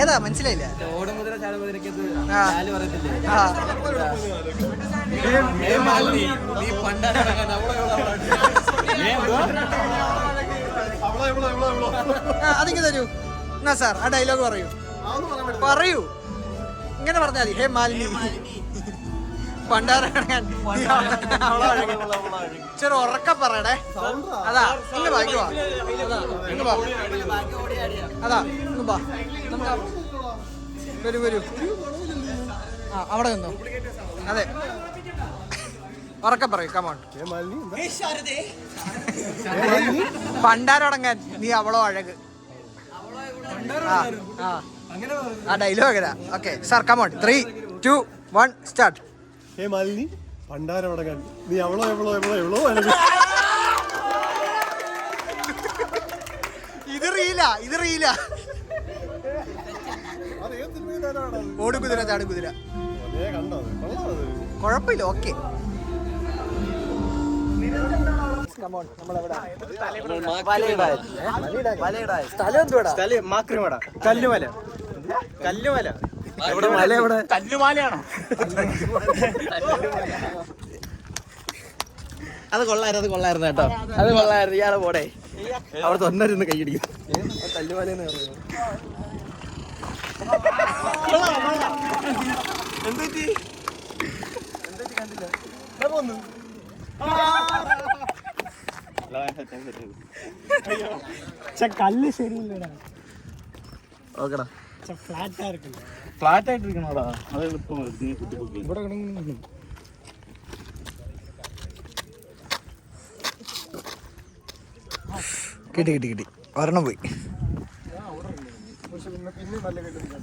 ഏതാ മനസ്സിലായില്ല. അതിങ്ങ് തരൂ എന്നാ സാർ. ആ ഡയലോഗ് പറയൂ. ഇങ്ങനെ പറഞ്ഞാൽ മതി. ഹേ മാലിനി പണ്ടാരടങ്ങാൻ ചെറു ഉറക്കം പറയണേ. അതാ ഇങ്ങ് വായിക്കുവാ. അതാ ഇങ്ങ് വാ. വരൂ. ആ അവിടെ നിന്നോ. അതെ ഉറക്കം പറയൂ. കമോൺ. പണ്ടാരടങ്ങാൻ നീ അവളോ അഴക്. ആ ഡയലോഗ് അതാ. Okay sir come on. 3, 2, 1 സ്റ്റാർട്ട്. ഹേ മാലിനി പണ്ടാരടങ്ങാൻ നീ അവളോ എവളോ എവളോ എവളോ അഴക്. ഇത് റീല. ഓടുകുതിര ചാടുകുതിര. കുഴപ്പമില്ല. ഓക്കെ സ്ഥലം എന്തുവാടാ? കല്ലുമല. കല്ലുമാലയാണോ? അത് കൊള്ളായിരുന്നു കേട്ടോ. അത് കൊള്ളായിരുന്നു. ഇയാളെ പോടെ അവിടെ തൊന്നരുന്ന് കൈയടിക്കും. കല്ലുമലയെന്ന് പറയുന്നത് കല്ല് ശരിയില്ലടാ. ഓക്കെടാ. ഫ്ലാറ്റ് ആയിട്ടിരിക്കണോടാ. അത് എളുപ്പം ഇവിടെ കിട്ടി. ഒരെണ്ണം പോയി. പിന്നെ നല്ല കേട്ടിരിക്കാം.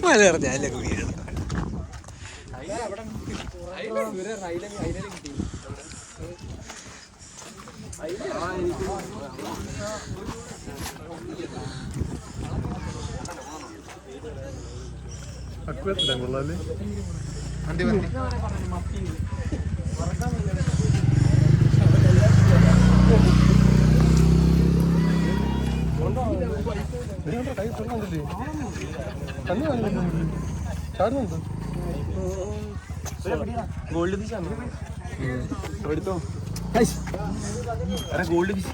മല എറിഞ്ഞാലേ വീഴണം. കൊള്ളാല്ലേ. ഗോൾഡ് ഫിഷ് എടുത്തോ. ഗോൾഡ് ഫിഷ്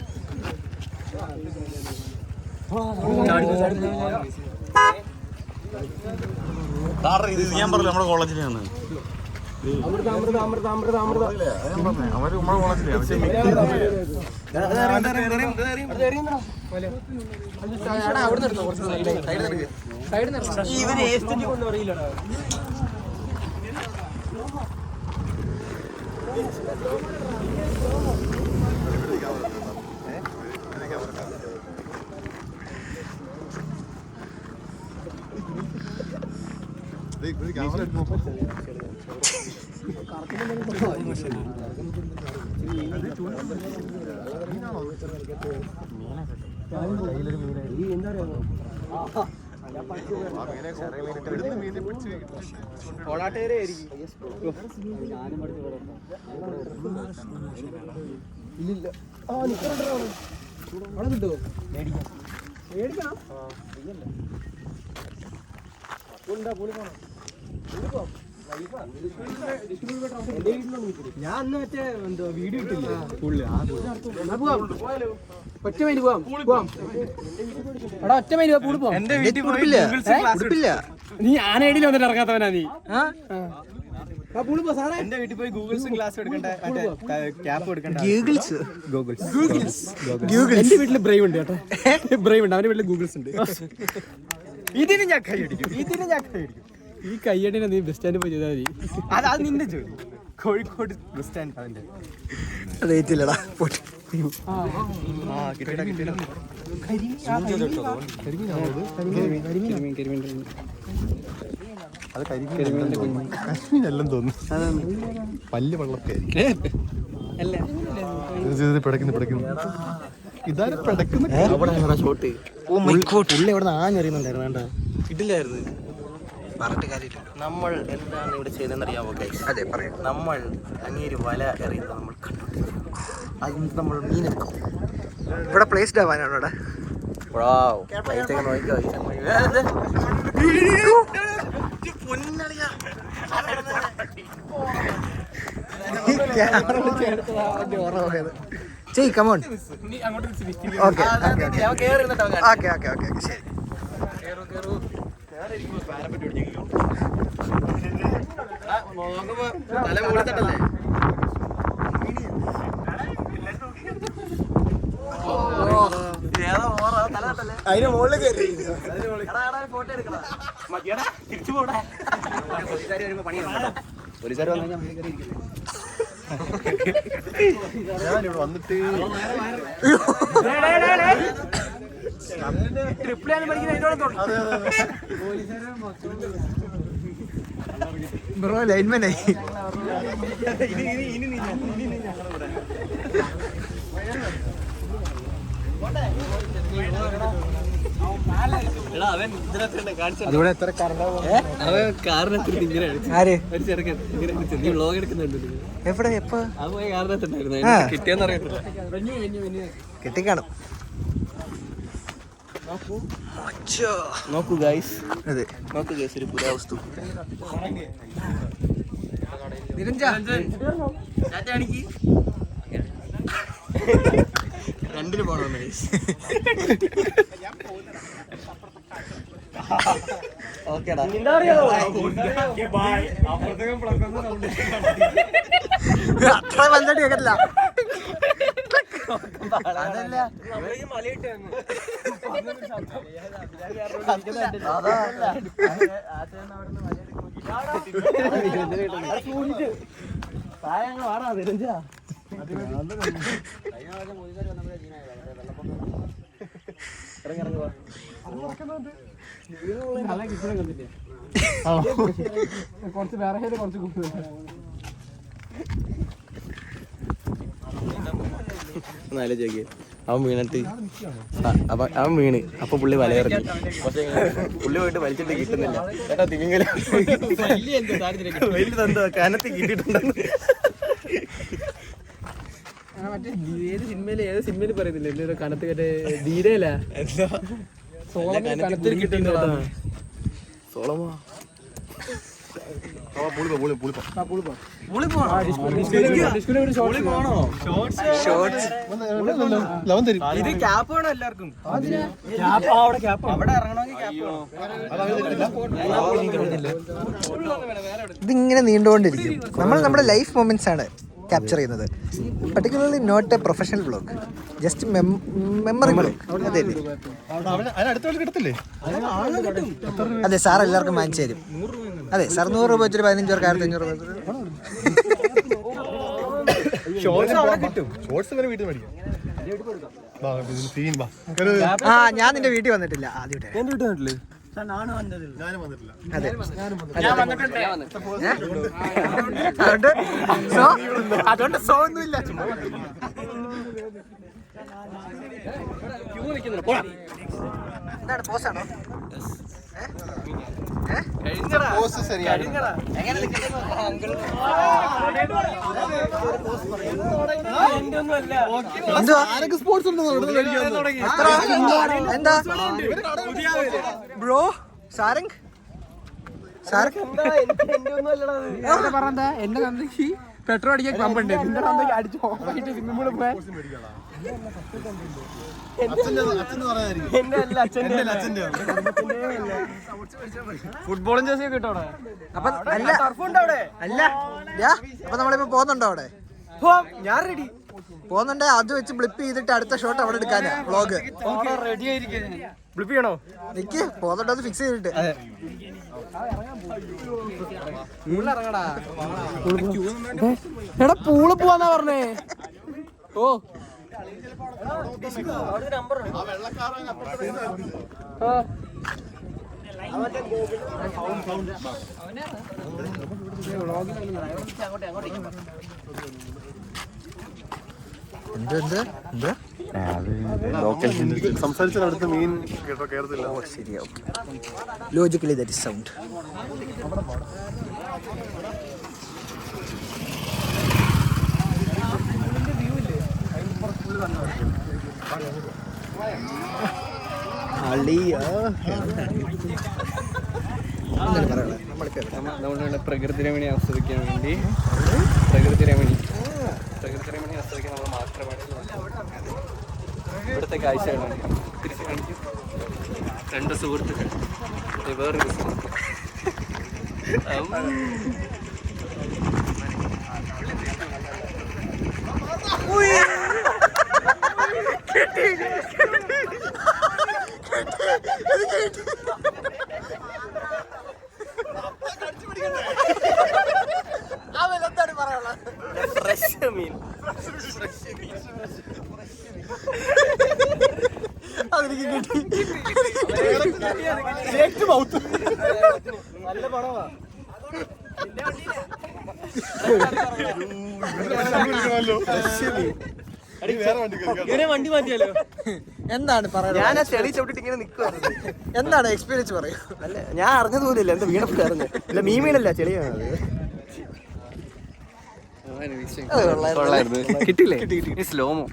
ഇത് ഞാൻ പറഞ്ഞു നമ്മുടെ കോളേജിലാണ്. അവര് നമ്മുടെ കോളേജിലാണ്. ഇല്ലില്ല. ഞാൻ അന്ന് മറ്റേ എന്തോ വീഡിയോ ഇട്ടില്ല. ഒറ്റ മൈൻഡ് പോവാം. എടാ ഒറ്റ മൈൻഡ് പൂള് പോവാം. എന്റെ വീട്ടിൽ ഉടുപ്പില്ല. നീ ആനേടിയിൽ വന്നിട്ട് ഇറങ്ങാത്തവനാ നീ. എന്റെ വീട്ടിൽ പോയി ഗൂഗിൾസും ഗ്ലാസ് എടുക്കണ്ട, ക്യാപ്പ് എടുക്കണ്ട. എന്റെ വീട്ടില് ബ്രൈവ് ഉണ്ട് കേട്ടോ. ബ്രൈവ് ഉണ്ട്. അവന്റെ വീട്ടില് ഗൂഗിൾസ് ഉണ്ട്. ഇതിന് ഞാൻ കൈ അടിക്കും. ഈ കൈയടിനെ നീ ബസ് സ്റ്റാൻഡിൽ പോയി ചെയ്താൽ മതി. അത് നിന്റെ ജോലി. കോഴിക്കോട് ബസ് സ്റ്റാൻഡ് അതിന്റെ അതേറ്റില്ലടാ. കരിമീൻ അത് കരിമീനിന്റെ കരിമീനെല്ലാം തോന്നുന്നു. പല്ല് വെള്ളമൊക്കെ ആയിരിക്കും. പിടക്കുന്നു ഇതാരും പിടക്കുന്ന ഷോട്ട് പുള്ളി അവിടെ നിന്ന് ആഞ്ഞറിയുന്നുണ്ടായിരുന്നു വേണ്ട ഇട്ടില്ലായിരുന്നു. പറഞ്ഞിട്ട് കാര്യമില്ല. നമ്മൾ എന്താണ് ഇവിടെ ചെയ്തതെന്നറിയാമോ ഗൈസ്? അതെ പറയാം. നമ്മൾ അങ്ങേര് വല എറിയുന്നത് നമ്മൾ കണ്ടുപിടിക്കും. അതിന് നമ്മൾ മീനെടുക്കും. ഇവിടെ പ്ലേസ്ഡ് ആവാനാണ് ഇവിടെ. ചെയ് കമോൺ. ഓക്കെ ശരി. അതിന് മുകളിൽ കയറി ഞാനിവിടെ വന്നിട്ട് ബ്രോ ലൈൻമാനായി. അതുകൂടെ എത്ര കാറിനകത്ത് ഇങ്ങനെ ആര് ഒരു ചെറുക്കൻ ഇങ്ങനെ നീ വ്ലോഗ് എടുക്കുന്നുണ്ട്. എവിടെ എപ്പോ അത് പോയി കാറിനകത്തുണ്ടായിരുന്നു. കിട്ടിയെന്ന് അറിയത്തില്ല. കെട്ടിക്കാണും. നോക്കൂ ഗൈസ്, അതെ നോക്കൂ ഗൈസ്, ഒരു പുരാവസ്തു. രണ്ടിന് പോണോ ഗൈസ്? ഓക്കേടാ. അത്ര വന്നിട്ട് കേട്ടില്ല. അതല്ല കുറച്ച് വേറെ കുറച്ച് ആലോചിക്ക്. അവൻ വീണിട്ട് അവൻ വീണ് അപ്പൊ പുള്ളി വലയിറങ്ങി. പക്ഷെ പുള്ളി പോയിട്ട് വലിച്ചിട്ട് കിട്ടുന്നില്ല. ചേട്ടാ തിമിങ്ങല വലിയ തന്തോ കനത്തി കിട്ടിയിട്ടുണ്ടെന്ന്. മറ്റേ ഏത് സിനിമയില് പറയുന്നില്ല എന്റെ കനത്ത് മറ്റേ ധീരയില കനത്തിൽ കിട്ടുന്ന സോളമോ ഇത് ക്യാപ്പ് വേണോ എല്ലാവർക്കും? ഇതിങ്ങനെ നീണ്ടുകൊണ്ടിരിക്കും. നമ്മൾ നമ്മുടെ ലൈഫ് മൊമെന്റ്സ് ആണ് ക്യാപ്ചർ ചെയ്യുന്നത്. Particularly not a professional vlog, just memory vlog. അതെ സാർ എല്ലാവർക്കും വാങ്ങിച്ചു തരും. അതെ സാർ 100 രൂപ വെച്ചൊരു 15 പേർക്ക് 1500 രൂപ. ആ ഞാൻ നിന്റെ വീട്ടിൽ വന്നിട്ടില്ല. ആദ്യമായിട്ട് അതെ അതുകൊണ്ട് സോ ഒന്നുമില്ല. എന്താണ് പോസാണോ? എന്താ ബ്രോ സാരംഗ് പറഞ്ഞ എന്റെ തന്തയ്ക്ക് പെട്രോൾ അടിക്കാൻ പമ്പുണ്ട്. നിന്റെ തന്തയ്ക്ക് അടിച്ചു ഓഫായിട്ട് സിമ്മിൽ പോയ ഫുട്ബോളും ജേഴ്സിയൊക്കെ കിട്ടോടെ. അപ്പൊ അല്ല അല്ല അപ്പൊ നമ്മളിപ്പോ പോകുന്നുണ്ടോ അവിടെ? ഞാൻ റെഡി പോകുന്നുണ്ട്. അത് വെച്ച് ബ്ലിപ്പ് ചെയ്തിട്ട് അടുത്ത ഷോട്ട് അവിടെ എടുക്കാനാ വ്ളോഗ്. റെഡി ആയിരിക്കും. ബ്ലിപ്പ് ചെയ്യണോ? നിക്ക് പോകുന്നുണ്ടോ അത് ഫിക്സ് ചെയ്തിട്ട്. എടാ പൂള് പോവാന്നാ പറഞ്ഞേ. ഓ സംസാരിച്ചാൽ അടുത്ത മീൻ കേട്ടോ കേരളത്തില്ല. ശരിയാ, okay. Logically that is sound. നമ്മളുടെ പ്രകൃതി രമണി ആസ്വദിക്കാൻ വേണ്ടി പ്രകൃതി രമണി ആസ്വദിക്കാൻ നമ്മൾ മാത്രമാണ് ഇവിടുത്തെ കാഴ്ചകളാണ്. തിരിച്ച് കാണിക്കും. 2 സുഹൃത്തുക്കൾ, വേറൊരു സുഹൃത്ത്. ഫ്രഷ് മീൻ. അതെനിക്ക് കിട്ടി. നല്ല പണമാ. വണ്ടി മാറ്റിയാലോ? എന്താണ് പറയുന്നത്? ഞാൻ ആ ചെളി ചവിട്ടിട്ട് ഇങ്ങനെ നിൽക്കുവായിരുന്നു. എന്താണ് എക്സ്പീരിയൻസ് പറയൂ. അല്ല, ഞാൻ അറിഞ്ഞത് പോലില്ല. എന്താ വീണപ്പോഴായിരുന്നു. അല്ല, മീനല്ല, ചെളിയാണ്. കിട്ടില്ലേ? സ്ലോമോ.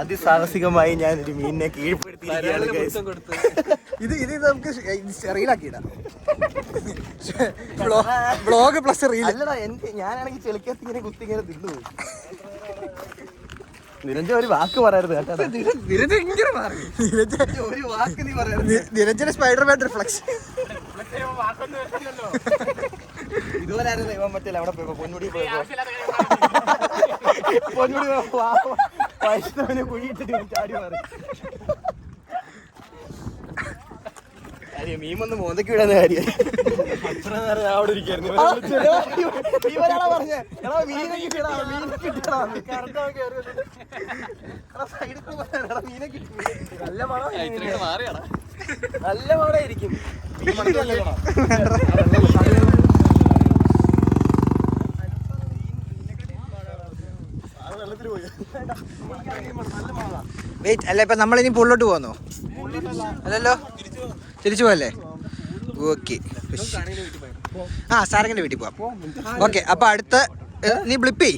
അതിസാഹസികമായി ഞാൻ ഒരു മീനിനെ കീഴ്പ്പെടുത്തിയിരിക്കുകയാണ്. ഇത് നമുക്ക് റീലാക്കിയിടാം. Vlog plus reel. അല്ലടാ, ഞാനാണെങ്കിൽ ചെളിക്കകത്ത് ഇങ്ങനെ കുത്തി ഇങ്ങനെ തിന്നുപോയി. നിരഞ്ജൻ ഒരു വാക്ക് പറയരുത് കേട്ടോ. ഒരു വാക്ക് നീ പറയരുത്. Niranjana Spiderman reflux. ഇതുപോലായിരുന്നു ഇവൻ പറ്റില്ല. അവിടെ പോയപ്പോ പൊന്മുടി പോയപ്പോ വൈഷ്ണവനെ കുഴിയിട്ടിട്ട് ചാടി മാറി. മീൻ വന്ന് മോന്തയ്ക്ക് വിടാന്ന് കാര്യം. അത്ര നേരം അവിടെ ഇരിക്കായിരുന്നു. ഇവരാളാ പറഞ്ഞേ, എടാ മീനെ കിട്ടിയടാ, മീനെ കിട്ടിയടാ. മീനെ കിട്ടി. നല്ല മണം, നല്ല മണമായിരിക്കും. വെയിറ്റ്, അല്ല ഇപ്പൊ നമ്മളിനി പുള്ളോട്ട് പോകുന്നോ? അല്ലല്ലോ, തിരിച്ചു പോകല്ലേ? ഓക്കെ, സാരംഗിന്റെ വീട്ടിൽ പോവാം. ഓക്കെ, അപ്പൊ അടുത്ത നീ ബ്ലിപ്പേ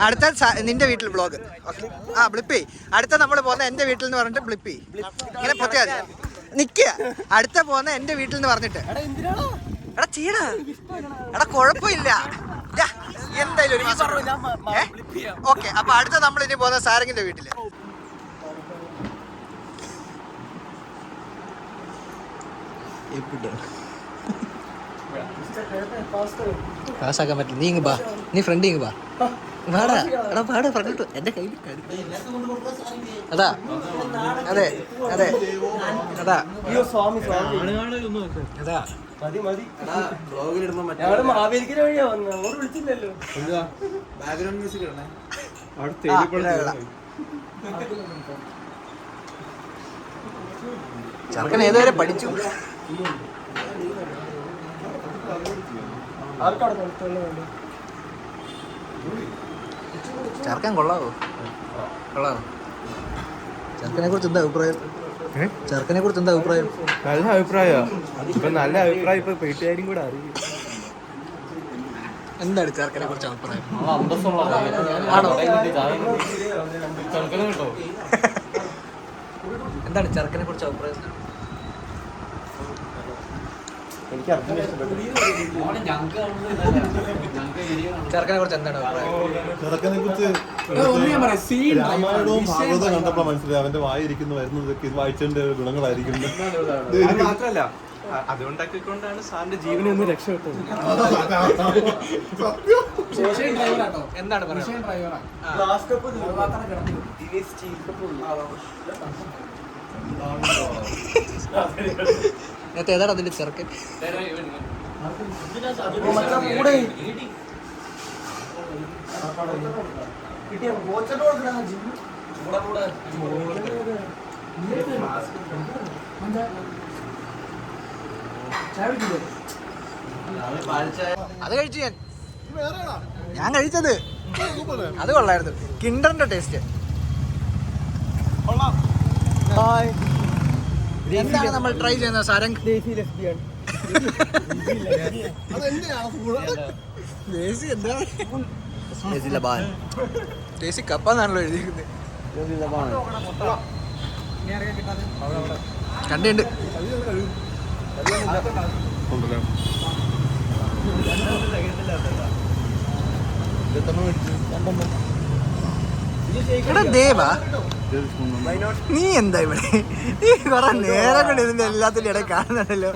അടുത്ത നിന്റെ വീട്ടിൽ ബ്ലോഗ്. ബ്ലിപ്പേ അടുത്ത നമ്മൾ പോകുന്ന എന്റെ വീട്ടിൽ എന്ന് പറഞ്ഞിട്ട് ബ്ലിപ്പേ ഇങ്ങനെ പൊത്തിയാ മതി. നിക്കുക, അടുത്ത പോകുന്ന എന്റെ വീട്ടിൽ എന്ന് പറഞ്ഞിട്ട് എടാ ചെയ്യടാ. എടാ കുഴപ്പമില്ല, എന്തായാലും ഒരു ഓക്കെ. അപ്പൊ അടുത്ത നമ്മൾ ഇനി പോകുന്ന സാരംഗിന്റെ വീട്ടില്. പാസ്സാക്കാൻ പറ്റില്ല. നീ ഇങ്ങ് ബാ, നീ ഫ്രണ്ട് ഇങ്ങ് ബാ. പാടാ എടാ, പാടാ പറഞ്ഞിട്ട് എന്റെ കയ്യിൽ അതാ. അതെ അതെ അതാ അതാ. ബാക്ക്ഗ്രൗണ്ട് മ്യൂസിക് ഇടണേ. ചെറുക്കൻ ഏതുവരെ പഠിച്ചു? ചെറുക്കൻ കൊള്ളാവോ? ചെറുക്കനെ കുറിച്ച് എന്താ അഭിപ്രായം? നല്ല അഭിപ്രായമാണ്. ഇപ്പൊ നല്ല അഭിപ്രായം ഇപ്പൊ വീട്ടുകാരും കൂടെ അറിയും. എന്താണ് ചെറുക്കനെ കുറിച്ച് അഭിപ്രായം? എന്താണ് ചെറുക്കനെ കുറിച്ച് അഭിപ്രായം? എനിക്ക് അർജുന ഇഷ്ടപ്പെട്ടു. ചെറുക്കനെ കുറിച്ച് എന്താണ് അഭിപ്രായം? ചെറുക്കനെ കുറിച്ച് രാമായണവും ഭാഗവതവും കണ്ടപ്പോൾ മനസ്സിലായി അവന്റെ വായിരിക്കുന്നു വരുന്നതൊക്കെ ഇത് വായിച്ചതിന്റെ ഗുണങ്ങളായിരിക്കും. മാത്രല്ല, അതുകൊണ്ടാക്കിക്കൊണ്ടാണ് സാറിന്റെ ജീവനെ ഒന്ന് രക്ഷപ്പെട്ടത്. എന്താണ് പറയുന്നത്? നേരത്തെ ഏതാണ് അതിന്റെ ചെറുക്കൻ? അത് കഴിച്ചു ഞാൻ കഴിച്ചത് അത് കൊള്ളായിരുന്നു. കിൻഡറിന്റെ ടേസ്റ്റ്. എന്താണ് നമ്മൾ ട്രൈ ചെയ്യുന്നത് സാരംഗ്? ദേശി കപ്പാന്നാണല്ലോ എഴുതിയിരിക്കുന്നത്. കണ്ടുണ്ട്. എടാ ദേവാ, നീ എന്താ ഇവിടെ? നീ കൊറേ നേരം കൊണ്ട് ഇതിന്റെ എല്ലാത്തിന്റെ ഇടയിൽ കാണുന്നുണ്ടല്ലോ,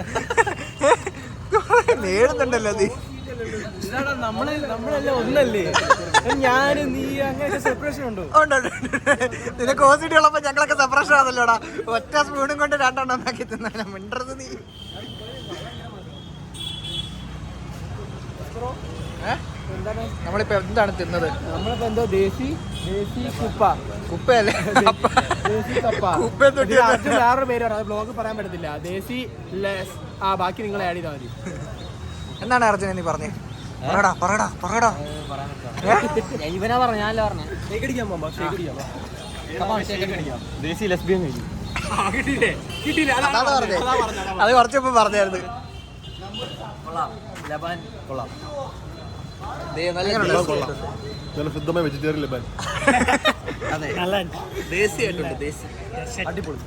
നേടുന്നുണ്ടല്ലോ നീ. നിനക്ക് ഓസിറ്റി ഉള്ളപ്പോ ഞങ്ങളൊക്കെ സെപ്പറേഷൻ ആണല്ലോടാ. ഒറ്റ സ്പൂണും കൊണ്ട് 2 എണ്ണം ഉണ്ടാക്കി തിന്നാ മിണ്ടത് നീ. നമ്മളിപ്പോ എന്താണ് തിന്നത്? നമ്മളിപ്പോ എന്തോ ദേശി കുപ്പയല്ലേ? വേറൊരു പേര് പറയാം, ബ്ലോഗ് പറയാൻ പറ്റത്തില്ല. ദേശി ബാക്കി നിങ്ങൾ ആഡ് ചെയ്താൽ മതി. എന്താണ് അർജുന നീ പറഞ്ഞേ? പറയടാ. ഇവനാ പറഞ്ഞ, ഞാനല്ല പറഞ്ഞ. ദേശി ലെസ്ബിയൻ കഴിക്കും. അത് കുറച്ചപ്പോ പറഞ്ഞായിരുന്നു. നല്ല ശുദ്ധമായ വെജിറ്റേറിയൻ ലബാൻ. അടിപൊളി.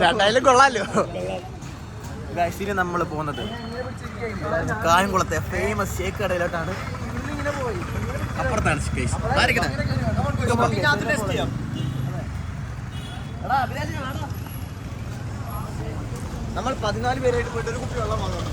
രണ്ടായാലും കൊള്ളാലോ. ഇനി നമ്മൾ പോകുന്നത് കായംകുളത്തെ ഫേമസ് ഷേക്ക് കടയിലോട്ടാണ്. അപ്പുറത്താണ് നമ്മൾ 14 പേരായിട്ട് പോയിട്ട് ഒരു കുപ്പി വെള്ളം വാങ്ങണം.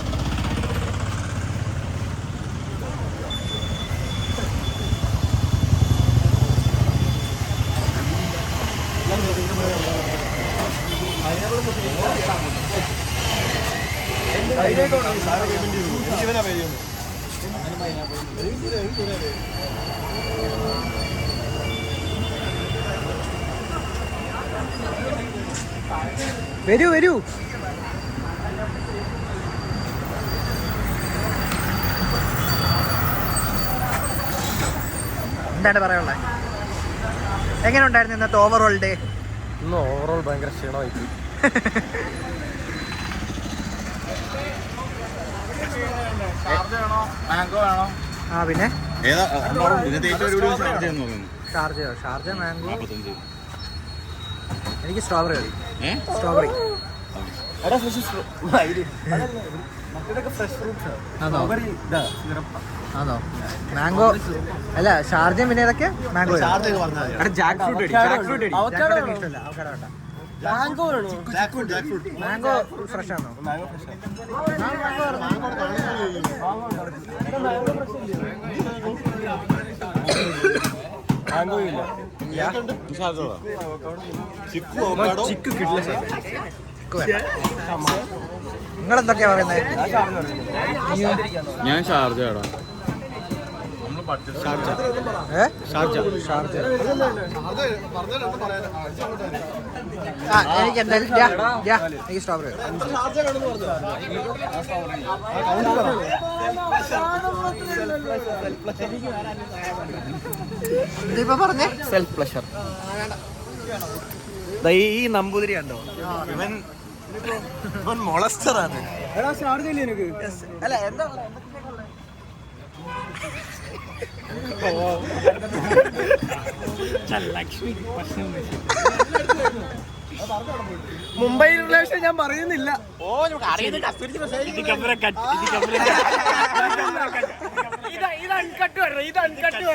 വരൂ. എന്താണ് പറയാനുള്ളത്? എങ്ങനെ ഉണ്ടായിരുന്നു ഇന്നത്തെ ഓവറോൾ ഡേ? ഇന്ന് ഓവറോൾ ഭയങ്കര ക്ഷീണമായി. ആ പിന്നെ ഷാർജ മാംഗോ. എനിക്ക് സ്ട്രോബെറി മതി. സ്ട്രോബെറി ആണോ? മാംഗോ അല്ല, ഷാർജ പിന്നെ ഏതൊക്കെ? മാംഗോ, മാംഗോ ഫ്രഷ് ആണോ? നിങ്ങളെന്തൊക്കെയാ പറയുന്നത്? ഞാൻ ഷാർജ. എനിക്ക് എന്തായാലും എനിക്ക് സ്ട്രോബെറി. ഇതിപ്പോ പറഞ്ഞേ സെൽഫ് പ്ലഷർ. ഈ നമ്പൂതിരി കണ്ടോ? ഇവൻ മോളസ്റ്റർ ആണ്. അല്ല എന്താ മുംബൈ റിലേഷൻ ഞാൻ പറയുന്നില്ല.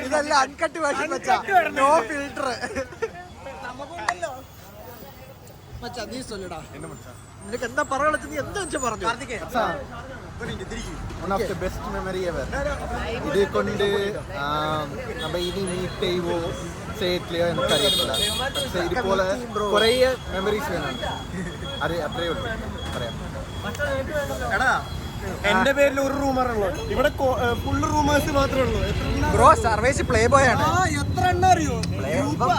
ഇതല്ല അൺകട്ട് വേർഷൻ മച്ചാ, നോ ഫിൽട്ടർ മച്ചാ. നീ സൊല്ലടാ, നിനക്ക് എന്താ പറയാനുള്ളത്? നീ എന്താ വെച്ചാ പറഞ്ഞു. One of the best memory ever. ഇത് കൊണ്ട് നമ്മ ഇനി മീറ്റ് ചെയ്യുവോ ചെയ്യത്തില്ലയോ എനിക്കറിയത്തില്ല. പക്ഷെ ഇതുപോലെ കുറേ മെമ്മറീസ് വേണം. അത് അത്രയേ ഉള്ളൂ പറയാം. എടാ എന്റെ പേരിൽ ഒരു റൂമറുള്ളൂ. ഇവിടെ ഫുള്ള് റൂമേഴ്സ് മാത്രമേ ഉള്ളൂ. ബ്രോ സർവേസ് പ്ലേ ബോയ് ആണ്. എത്ര എണ്ണം അറിയോ?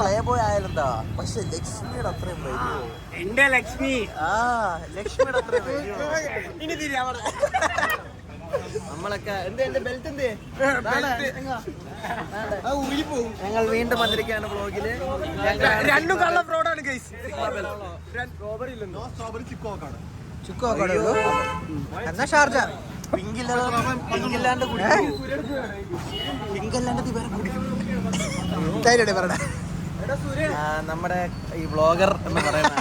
പ്ലേ ബോയ് ആയാലെന്താ, പക്ഷെ ലക്ഷ്മിയുടെ അത്രയും വരുമോ? എന്റെ ലക്ഷ്മി. ലക്ഷ്മിയുടെ അത്രയും വരുമോ? ഇനി തിരിയാ നമ്മളൊക്കെ എന്റെ ബെൽറ്റ് എന്തേ ഊരിപ്പോവും. ഞങ്ങൾ വീണ്ടും വന്നിരിക്കുകയാണ് വ്ളോഗില്. രണ്ടും കള്ള ഫ്രോഡാണ് ഗൈസ്. ചുക്കോ കടയുള്ളൂ. എന്നാ ഷാർജ പിങ്കില്ലാണ്ട് ധൈര്യം പറയണ. നമ്മുടെ ഈ വ്ളോഗർ എന്ന് പറയുന്ന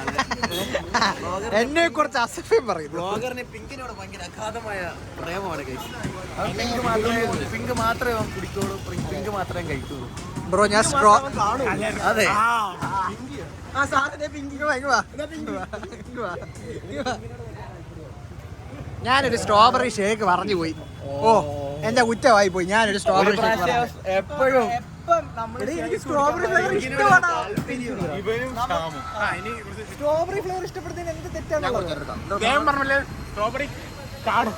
എന്നെ കുറച്ച് അസഭ്യം പറയും. വ്ളോഗറിന് പിങ്കിനോട് ഭയങ്കര അഗാധമായ പ്രേമമാണ് ഗൈസ്. പിങ്ക് മാത്രമേ അവൻ കുടിക്കുള്ളൂ, പിങ്ക് മാത്രമേ കഴിക്കുള്ളൂ. ബ്രോ ഞാൻ സ്ട്രോ അതെ ഞാനൊരു സ്ട്രോബെറി ഷേക്ക് പറഞ്ഞു പോയി. ഓ എന്റെ കുറ്റമായി പോയി. ഞാനൊരു സ്ട്രോബെറി ഷേക്ക് പറഞ്ഞു. എപ്പോഴും സ്ട്രോബെറി ഫ്ലേവർ ഇഷ്ടമാണ്. സ്ട്രോബെറി ഫ്ലേവർ ഇഷ്ടപ്പെടുന്നതിന് എന്ത് തെറ്റാണുള്ളത്? സ്ട്രോബെറി കാട്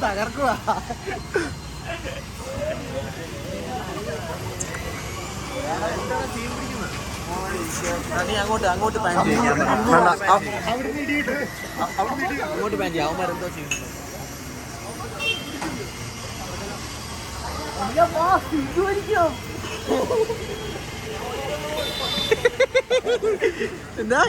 തകർക്കുക. അങ്ങോട്ട് അങ്ങോട്ട് പാൻ ചെയ്യാം. അങ്ങോട്ട് പാൻ ചെയ്യാം. അവന്മാരെന്തോ ചെയ്യുന്നു. എന്താ